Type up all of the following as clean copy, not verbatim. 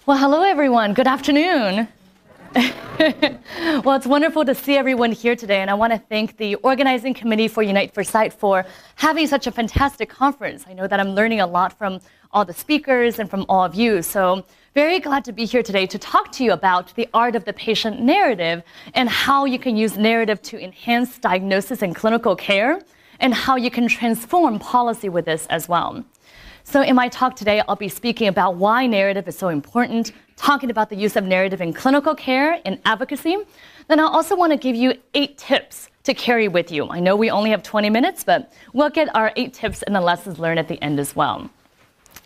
Well, hello everyone. Good afternoon. Well, it's wonderful to see everyone here today, and I want to thank the organizing committee for Unite for Sight for having such a fantastic conference. I know that I'm learning a lot from all the speakers and from all of you, so very glad to be here today to talk to you about the art of the patient narrative and how you can use narrative to enhance diagnosis and clinical care, and how you can transform policy with this as well. So in my talk today, I'll be speaking about why narrative is so important, talking about the use of narrative in clinical care and advocacy. Then I also want to give you 8 tips to carry with you. I know we only have 20 minutes, but we'll get our 8 tips and the lessons learned at the end as well.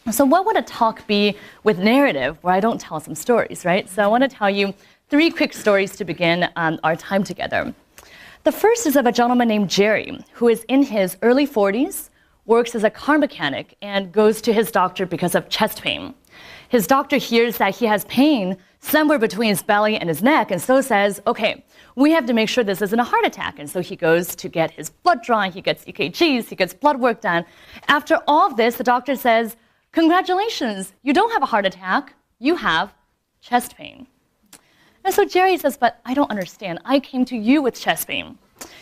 So what would a talk be with narrative where I don't tell some stories, right? So I want to tell you 3 quick stories to begin our time together. The first is of a gentleman named Jerry, who is in his early 40s, works as a car mechanic, and goes to his doctor because of chest pain. His doctor hears that he has pain somewhere between his belly and his neck, and so says, okay, we have to make sure this isn't a heart attack. And so he goes to get his blood drawn, he gets EKGs, he gets blood work done. After all of this, the doctor says, congratulations, you don't have a heart attack, you have chest pain. And so Jerry says, but I don't understand, I came to you with chest pain.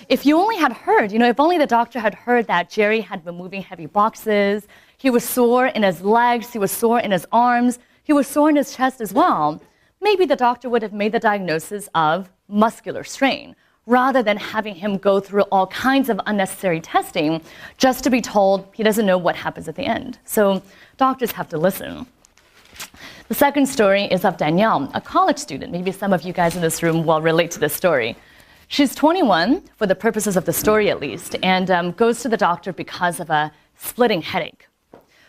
If you only had heard, if only the doctor had heard that Jerry had been moving heavy boxes, he was sore in his legs, he was sore in his arms, he was sore in his chest as well, maybe the doctor would have made the diagnosis of muscular strain, rather than having him go through all kinds of unnecessary testing just to be told he doesn't know what happens at the end. So doctors have to listen. The second story is of Danielle, a college student. Maybe some of you guys in this room will relate to this story. She's 21, for the purposes of the story at least, and goes to the doctor because of a splitting headache.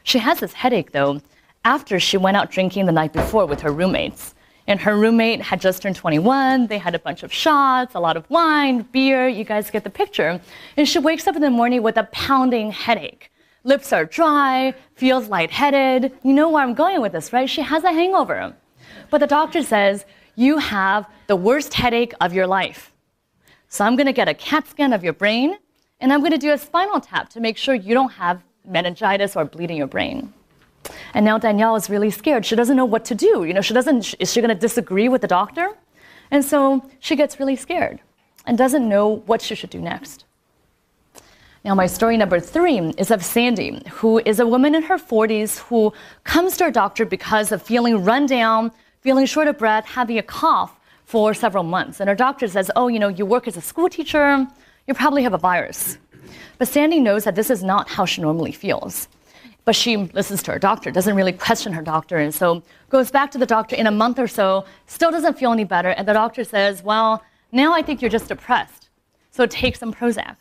She has this headache, though, after she went out drinking the night before with her roommates. And her roommate had just turned 21, they had a bunch of shots, a lot of wine, beer, you guys get the picture. And she wakes up in the morning with a pounding headache. Lips are dry, feels lightheaded. You know where I'm going with this, right? She has a hangover. But the doctor says, you have the worst headache of your life. So I'm going to get a CAT scan of your brain, and I'm going to do a spinal tap to make sure you don't have meningitis or bleeding your brain. And now Danielle is really scared. She doesn't know what to do. Is she going to disagree with the doctor? And so she gets really scared and doesn't know what she should do next. Now my story number 3 is of Sandy, who is a woman in her 40s who comes to her doctor because of feeling run down, feeling short of breath, having a cough for several months. And her doctor says, oh, you work as a school teacher, you probably have a virus. But Sandy knows that this is not how she normally feels. But she listens to her doctor, doesn't really question her doctor, and so goes back to the doctor in a month or so, still doesn't feel any better, and the doctor says, well, now I think you're just depressed, so take some Prozac.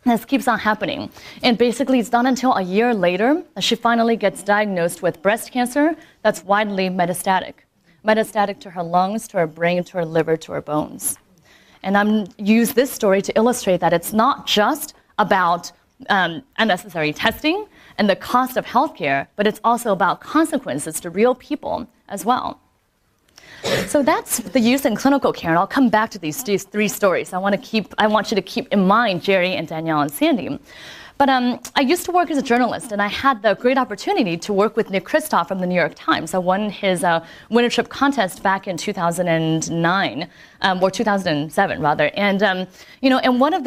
And this keeps on happening. And basically, it's not until a year later that she finally gets diagnosed with breast cancer that's widely metastatic. Metastatic to her lungs, to her brain, to her liver, to her bones. And I'm use this story to illustrate that it's not just about unnecessary testing and the cost of healthcare, but it's also about consequences to real people as well. So that's the use in clinical care, and I'll come back to these 3 stories. I want you to keep in mind Jerry and Danielle and Sandy. But I used to work as a journalist, and I had the great opportunity to work with Nick Kristof from the New York Times. I won his winnership contest back in 2009, or 2007 rather. And and one of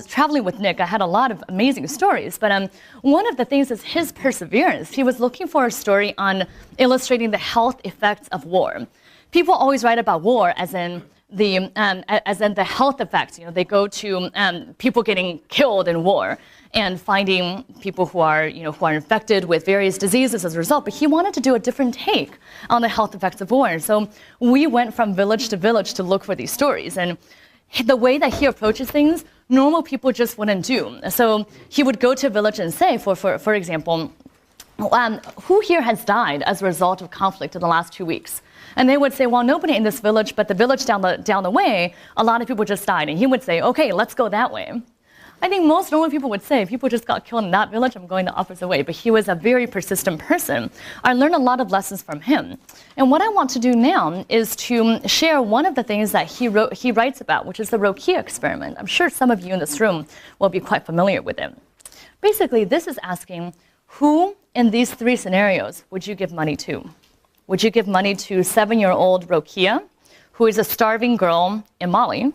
traveling with Nick, I had a lot of amazing stories. But one of the things is his perseverance. He was looking for a story on illustrating the health effects of war. People always write about war as in the health effects. They go to people getting killed in war and finding people who are infected with various diseases as a result. But he wanted to do a different take on the health effects of war. And so we went from village to look for these stories. And the way that he approaches things, normal people just wouldn't do. So he would go to a village and say, for example, who here has died as a result of conflict in the last 2 weeks? And they would say, well, nobody in this village, but the village down the way, a lot of people just died. And he would say, okay, let's go that way. I think most normal people would say, if people just got killed in that village, I'm going the opposite way. But he was a very persistent person. I learned a lot of lessons from him. And what I want to do now is to share one of the things that he writes about, which is the Rokia experiment. I'm sure some of you in this room will be quite familiar with it. Basically, this is asking, who in these 3 scenarios would you give money to? Would you give money to 7-year-old Rokia, who is a starving girl in Mali?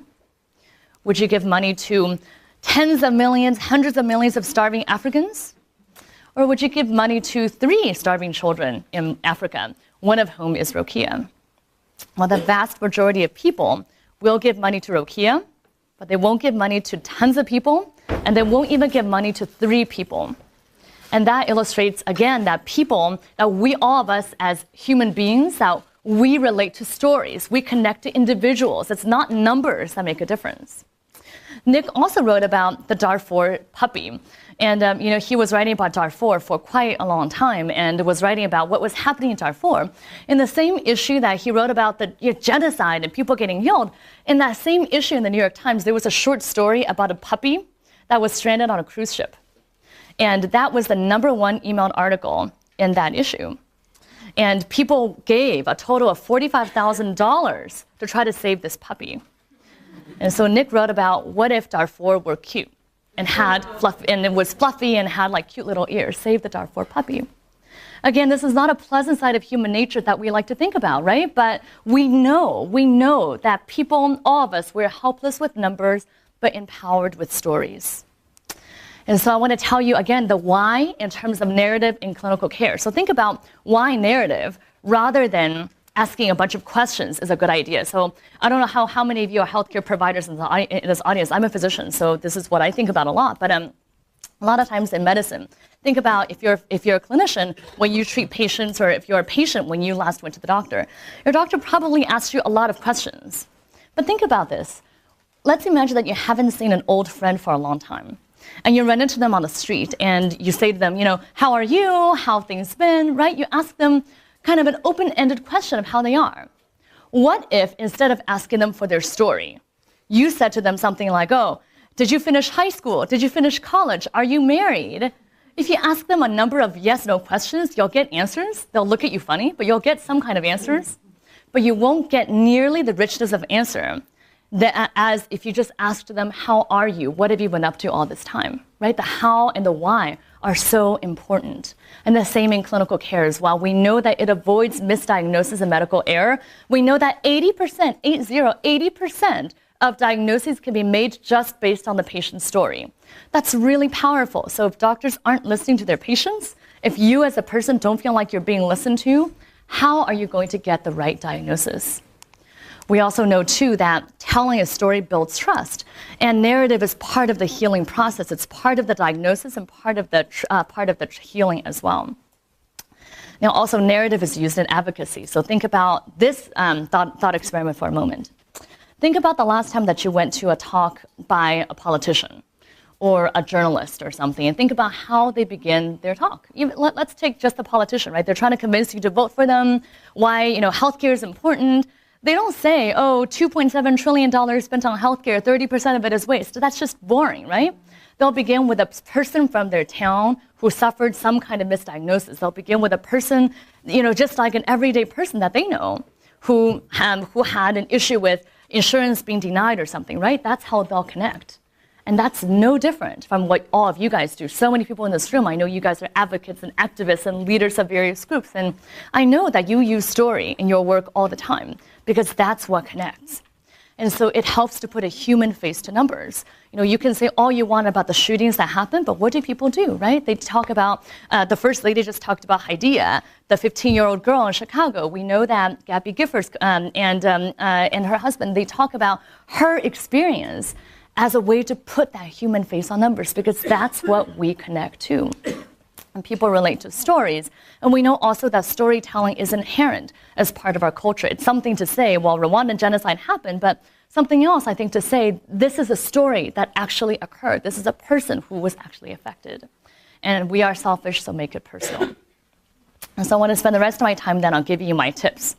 Would you give money to tens of millions, hundreds of millions of starving Africans? Or would you give money to 3 starving children in Africa, one of whom is Rokia? Well, the vast majority of people will give money to Rokia, but they won't give money to tons of people, and they won't even give money to 3 people. And that illustrates, again, that people, that we, all of us as human beings, that we relate to stories. We connect to individuals. It's not numbers that make a difference. Nick also wrote about the Darfur puppy. And he was writing about Darfur for quite a long time and was writing about what was happening in Darfur. In the same issue that he wrote about the genocide and people getting killed, in that same issue in the New York Times, there was a short story about a puppy that was stranded on a cruise ship. And that was the #1 emailed article in that issue. And people gave a total of $45,000 to try to save this puppy. And so Nick wrote about, what if Darfur were cute and and it was fluffy and had like cute little ears? Save the Darfur puppy. Again, this is not a pleasant side of human nature that we like to think about, right? But we know that people, all of us, we're helpless with numbers, but empowered with stories. And so I want to tell you again the why in terms of narrative in clinical care. So think about why narrative rather than asking a bunch of questions is a good idea. So I don't know how many of you are healthcare providers in this audience. I'm a physician, so this is what I think about a lot. But a lot of times in medicine, think about if you're a clinician, when you treat patients, or if you're a patient when you last went to the doctor, your doctor probably asked you a lot of questions. But think about this. Let's imagine that you haven't seen an old friend for a long time. And you run into them on the street and you say to them, how are you? How have things been, right? You ask them kind of an open-ended question of how they are. What if instead of asking them for their story, you said to them something like, oh, did you finish high school? Did you finish college? Are you married? If you ask them a number of yes/no questions, you'll get answers. They'll look at you funny, but you'll get some kind of answers. But you won't get nearly the richness of answer as if you just asked them, how are you? What have you been up to all this time? Right? The how and the why are so important. And the same in clinical care as well. We know that it avoids misdiagnosis and medical error. We know that 80% of diagnoses can be made just based on the patient's story. That's really powerful. So if doctors aren't listening to their patients, if you as a person don't feel like you're being listened to, how are you going to get the right diagnosis? We also know, too, that telling a story builds trust, and narrative is part of the healing process. It's part of the diagnosis and part of the healing as well. Now, also, narrative is used in advocacy. So think about this thought experiment for a moment. Think about the last time that you went to a talk by a politician or a journalist or something, and think about how they begin their talk. Let's take just the politician, right? They're trying to convince you to vote for them, why healthcare is important. They don't say, oh, $2.7 trillion spent on healthcare, 30% of it is waste. That's just boring, right? They'll begin with a person from their town who suffered some kind of misdiagnosis. They'll begin with a person, just like an everyday person that they know who had an issue with insurance being denied or something, right? That's how they'll connect. And that's no different from what all of you guys do. So many people in this room, I know you guys are advocates and activists and leaders of various groups. And I know that you use story in your work all the time because that's what connects. And so it helps to put a human face to numbers. You can say all you want about the shootings that happen, but what do people do, right? They talk about, the First Lady just talked about Haidia, the 15-year-old girl in Chicago. We know that Gabby Giffords and her husband, they talk about her experience as a way to put that human face on numbers, because that's what we connect to. And people relate to stories. And we know also that storytelling is inherent as part of our culture. It's something to say, well, Rwandan genocide happened, but something else, I think, to say, this is a story that actually occurred. This is a person who was actually affected. And we are selfish, so make it personal. And so I want to spend the rest of my time then on giving you my tips.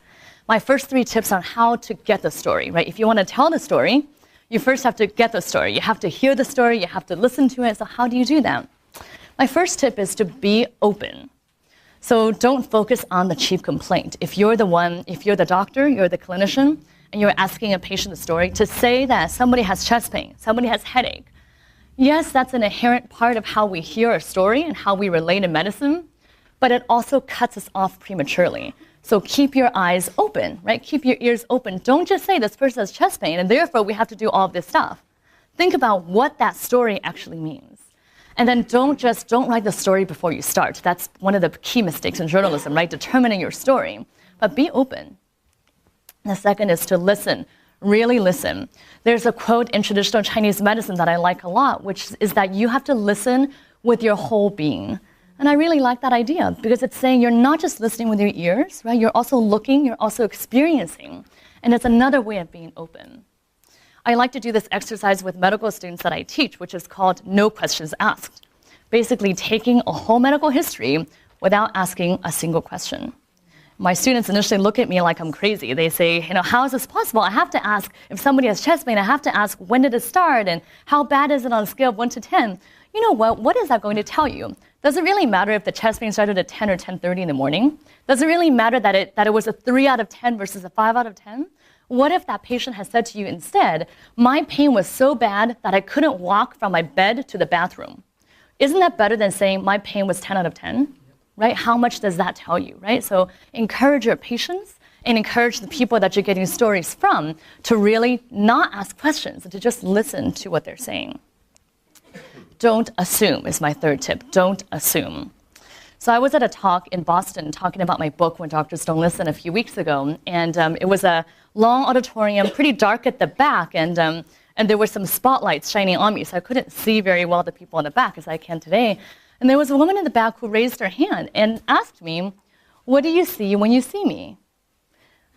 My first 3 tips on how to get the story, right? If you want to tell the story, you first have to get the story. You have to hear the story. You have to listen to it. So how do you do that? My first tip is to be open. So don't focus on the chief complaint. If you're the doctor, you're the clinician, and you're asking a patient the story, to say that somebody has chest pain, somebody has headache. Yes, that's an inherent part of how we hear a story and how we relate in medicine, but it also cuts us off prematurely. So keep your eyes open, right? Keep your ears open. Don't just say this person has chest pain and therefore we have to do all of this stuff. Think about what that story actually means. And then don't write the story before you start. That's one of the key mistakes in journalism, right? Determining your story. But be open. The second is to listen. Really listen. There's a quote in traditional Chinese medicine that I like a lot, which is that you have to listen with your whole being. And I really like that idea because it's saying you're not just listening with your ears, right? You're also looking, you're also experiencing. And it's another way of being open. I like to do this exercise with medical students that I teach, which is called no questions asked. Basically taking a whole medical history without asking a single question. My students initially look at me like I'm crazy. They say, how is this possible? I have to ask, if somebody has chest pain, I have to ask, when did it start? And how bad is it on a scale of 1 to 10? You know what? What is that going to tell you? Does it really matter if the chest pain started at 10 or 10:30 in the morning? Does it really matter that it was a 3 out of 10 versus a 5 out of 10? What if that patient has said to you instead, my pain was so bad that I couldn't walk from my bed to the bathroom? Isn't that better than saying my pain was 10 out of 10? Right? How much does that tell you, right? So encourage your patients and encourage the people that you're getting stories from to really not ask questions and to just listen to what they're saying. Don't assume is my third tip. Don't assume. So I was at a talk in Boston talking about my book, When Doctors Don't Listen, a few weeks ago. And it was a long auditorium, pretty dark at the back. And there were some spotlights shining on me. So I couldn't see very well the people in the back as I can today. And there was a woman in the back who raised her hand and asked me, what do you see when you see me?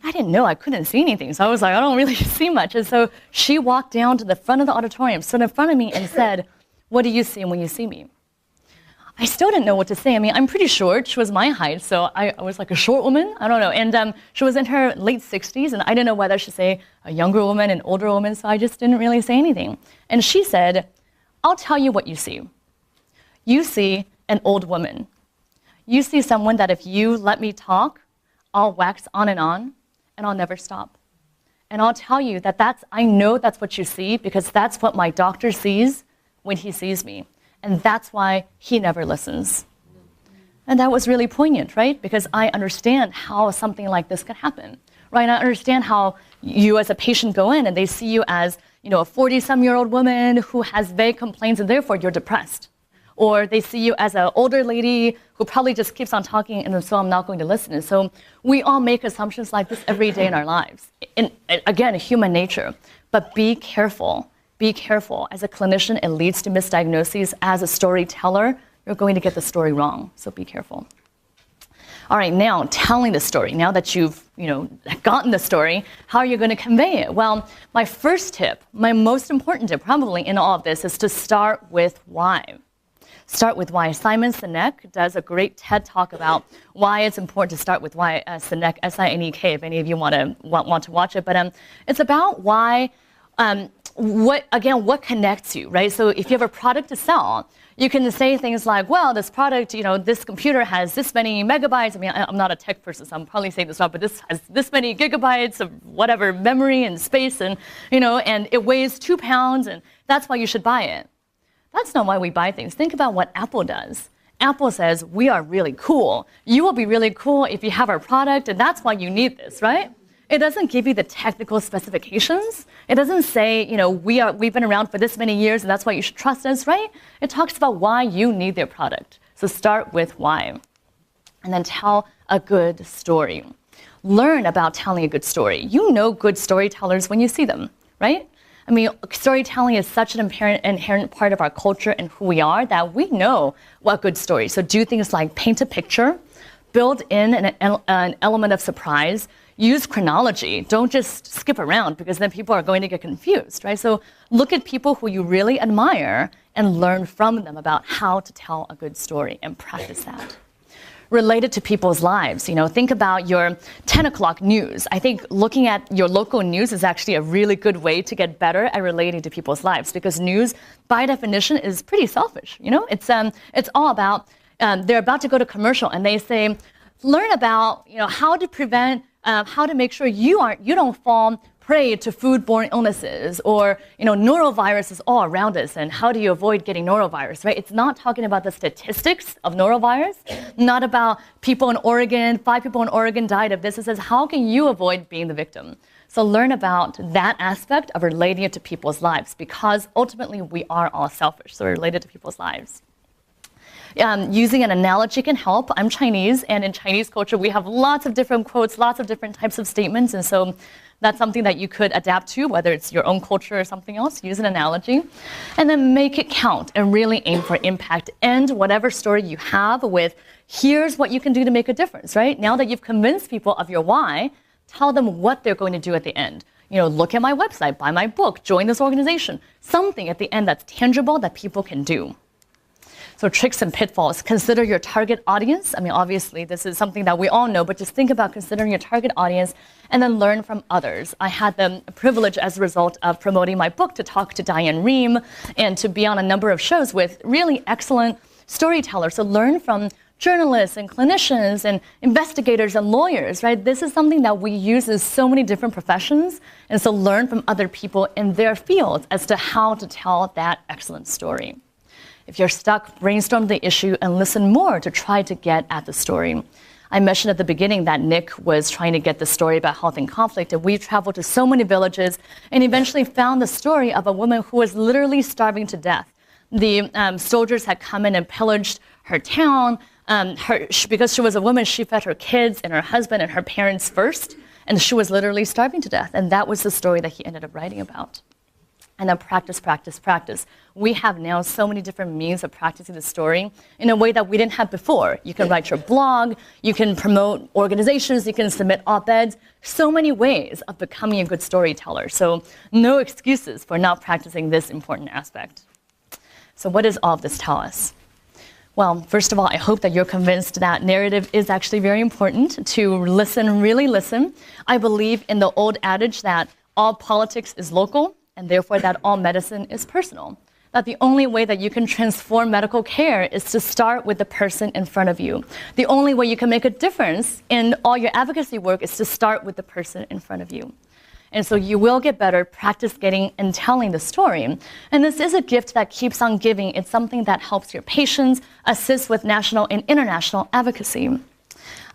I didn't know. I couldn't see anything. So I was like, I don't really see much. And so she walked down to the front of the auditorium, stood in front of me and said, what do you see when you see me? I still didn't know what to say. I mean, I'm pretty short. She was my height, so I was like a short woman. I don't know. And she was in her late 60s, and I didn't know whether I should say a younger woman, an older woman, so I just didn't really say anything. And she said, I'll tell you what you see. You see an old woman. You see someone that if you let me talk, I'll wax on, and I'll never stop. And I'll tell you that I know that's what you see because that's what my doctor sees when he sees me. And that's why he never listens. And that was really poignant, right? Because I understand how something like this could happen, right? And I understand how you as a patient go in and they see you as, a 40-some-year-old woman who has vague complaints and therefore you're depressed. Or they see you as an older lady who probably just keeps on talking and so I'm not going to listen. And so we all make assumptions like this every day in our lives. And again, human nature. But be careful. Be careful. As a clinician, it leads to misdiagnoses. As a storyteller, you're going to get the story wrong. So be careful. All right, now telling the story. Now that you've gotten the story, how are you going to convey it? Well, my first tip, my most important tip probably in all of this is to start with why. Start with why. Simon Sinek does a great TED talk about why it's important to start with why. Sinek, S-I-N-E-K, if any of you want to watch it. But it's about why. What connects you, right? So if you have a product to sell, you can say things like, well, this product, this computer has this many megabytes. I mean, I'm not a tech person, so I'm probably saying this wrong, but this has this many gigabytes of whatever memory and space and, and it weighs 2 pounds and that's why you should buy it. That's not why we buy things. Think about what Apple does. Apple says, we are really cool. You will be really cool if you have our product and that's why you need this, right? It doesn't give you the technical specifications. It doesn't say, we've been around for this many years and that's why you should trust us, right? It talks about why you need their product. So start with why. And then tell a good story. Learn about telling a good story. You know good storytellers when you see them, right? I mean, storytelling is such an inherent part of our culture and who we are that we know what good stories. So do things like paint a picture, build in an element of surprise, use chronology. Don't just skip around because then people are going to get confused, right? So look at people who you really admire and learn from them about how to tell a good story and practice that. Relate it to people's lives. Think about your 10 o'clock news. I think looking at your local news is actually a really good way to get better at relating to people's lives because news, by definition, is pretty selfish. It's all about, they're about to go to commercial and they say, learn about, how to prevent how to make sure you don't fall prey to foodborne illnesses, or norovirus is all around us, and how do you avoid getting norovirus, right? It's not talking about the statistics of norovirus, not about people in Oregon, 5 people in Oregon died of this. It says, how can you avoid being the victim? So learn about that aspect of relating it to people's lives, because ultimately we are all selfish, so we're related to people's lives. Using an analogy can help. I'm Chinese, and in Chinese culture, we have lots of different quotes, lots of different types of statements, and so that's something that you could adapt to, whether it's your own culture or something else. Use an analogy, and then make it count and really aim for impact. End whatever story you have with, here's what you can do to make a difference, right? Now that you've convinced people of your why, tell them what they're going to do at the end. Look at my website, buy my book, join this organization. Something at the end that's tangible that people can do. So tricks and pitfalls. Consider your target audience. I mean, obviously, this is something that we all know, but just think about considering your target audience and then learn from others. I had the privilege as a result of promoting my book to talk to Diane Rehm and to be on a number of shows with really excellent storytellers. So learn from journalists and clinicians and investigators and lawyers, right? This is something that we use in so many different professions. And so learn from other people in their fields as to how to tell that excellent story. If you're stuck, brainstorm the issue and listen more to try to get at the story. I mentioned at the beginning that Nick was trying to get the story about health and conflict, and we traveled to so many villages and eventually found the story of a woman who was literally starving to death. The soldiers had come in and pillaged her town. Because she was a woman, she fed her kids and her husband and her parents first, and she was literally starving to death. And that was the story that he ended up writing about. And then practice, practice, practice. We have now so many different means of practicing the story in a way that we didn't have before. You can write your blog, you can promote organizations, you can submit op-eds, so many ways of becoming a good storyteller. So no excuses for not practicing this important aspect. So what does all of this tell us? Well, first of all, I hope that you're convinced that narrative is actually very important, to listen, really listen. I believe in the old adage that all politics is local, and therefore that all medicine is personal. That the only way that you can transform medical care is to start with the person in front of you. The only way you can make a difference in all your advocacy work is to start with the person in front of you. And so you will get better, practice getting and telling the story. And this is a gift that keeps on giving. It's something that helps your patients, assists with national and international advocacy.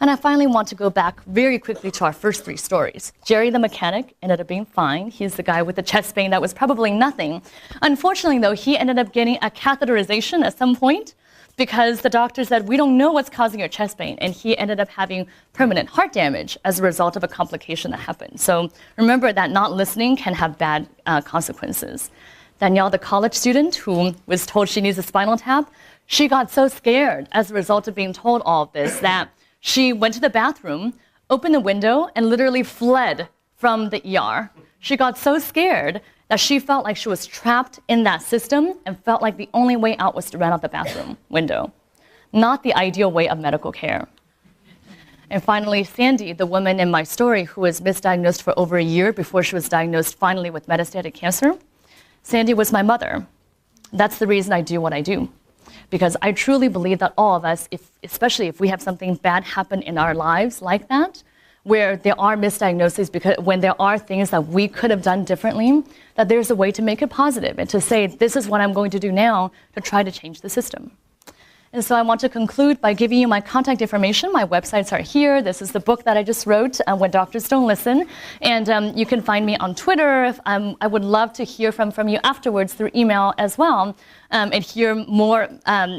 And I finally want to go back very quickly to our first 3 stories. Jerry the mechanic ended up being fine. He's the guy with the chest pain that was probably nothing. Unfortunately, though, he ended up getting a catheterization at some point because the doctor said, we don't know what's causing your chest pain. And he ended up having permanent heart damage as a result of a complication that happened. So remember that not listening can have bad consequences. Danielle, the college student who was told she needs a spinal tap, she got so scared as a result of being told all of this that she went to the bathroom, opened the window, and literally fled from the ER. She got so scared that she felt like she was trapped in that system and felt like the only way out was to run out the bathroom window. Not the ideal way of medical care. And finally, Sandy, the woman in my story who was misdiagnosed for over a year before she was diagnosed finally with metastatic cancer. Sandy was my mother. That's the reason I do what I do. Because I truly believe that all of us, especially if we have something bad happen in our lives like that, where there are misdiagnoses, because when there are things that we could have done differently, that there's a way to make it positive and to say, this is what I'm going to do now to try to change the system. And so I want to conclude by giving you my contact information. My websites are here. This is the book that I just wrote, When Doctors Don't Listen. And you can find me on Twitter. I would love to hear from you afterwards through email as well, and hear more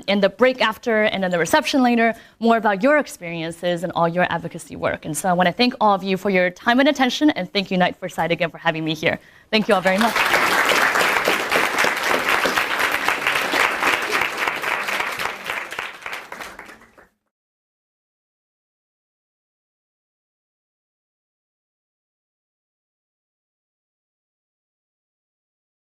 in the break after and in the reception later, more about your experiences and all your advocacy work. And so I want to thank all of you for your time and attention, and thank you, Unite for Sight, again for having me here. Thank you all very much.